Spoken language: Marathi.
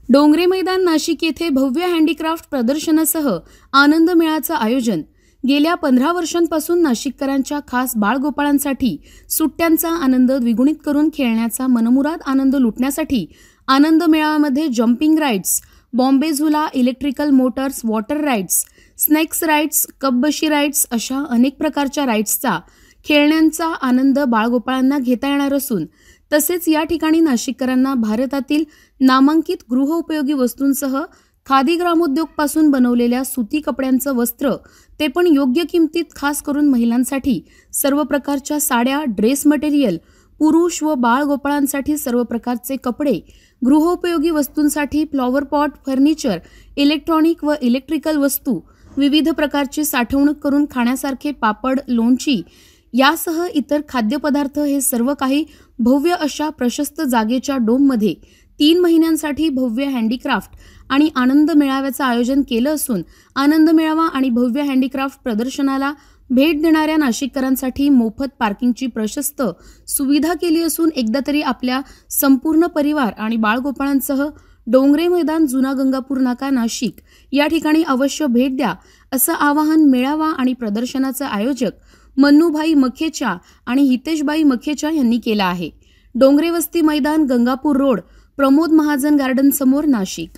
डोंगरे मैदान नाशिक येथे भव्य हँडीक्राफ्ट प्रदर्शनासह आनंद मेळ्याचं आयोजन। गेल्या 15 वर्षांपासून नाशिककरांच्या खास बाळगोपाळांसाठी सुट्ट्यांचा आनंद द्विगुणित करून खेळण्याचा मनमुराद आनंद लुटण्यासाठी आनंद मेळाव्यामध्ये जम्पिंग राईड्स, बॉम्बे झुला, electrical motors, water rides, snakes rides, कपबशी राईड्स अशा अनेक प्रकारच्या राईड्सचा खेळण्यांचा आनंद बाळगोपाळांना घेता येणार असून तसेच या ठिकाणी नाशिककरांना भारतातील नामांकित गृहोपयोगी वस्तूंसह खादी ग्रामोद्योग पासून बनवलेल्या सुती कपड्यांचं वस्त्र, ते पण योग्य किमतीत, खास करून महिलांसाठी सर्व प्रकारच्या साड्या, ड्रेस मटेरियल, पुरुष व बाळगोपाळांसाठी सर्व प्रकारचे कपडे, गृहोपयोगी वस्तूंसाठी फ्लॉवर पॉट, फर्निचर, इलेक्ट्रॉनिक व इलेक्ट्रिकल वस्तू, विविध प्रकारची साठवणूक करून खाण्यासारखे पापड, लोणची यासह इतर खाद्यपदार्थ हे सर्व काही भव्य अशा प्रशस्त जागेच्या डोममध्ये 3 महिन्यांसाठी भव्य हँडीक्राफ्ट आणि आनंद मेळाव्याचं आयोजन केलं असून आनंद मेळावा आणि भव्य हँडीक्राफ्ट प्रदर्शनाला भेट देणाऱ्या नाशिककरांसाठी मोफत पार्किंगची प्रशस्त सुविधा केली असून एकदा तरी आपल्या संपूर्ण परिवार आणि बाळगोपाळांसह डोंगरे मैदान, जुना गंगापूर नाका, नाशिक या ठिकाणी अवश्य भेट द्या असं आवाहन मेळावा आणि प्रदर्शनाचे आयोजक मन्नूभाई मखेचा आणि हितेशबाई मखेचा यांनी केलं आहे। डोंगरे वस्ती मैदान, गंगापूर रोड, प्रमोद महाजन गार्डन समोर, नाशिक।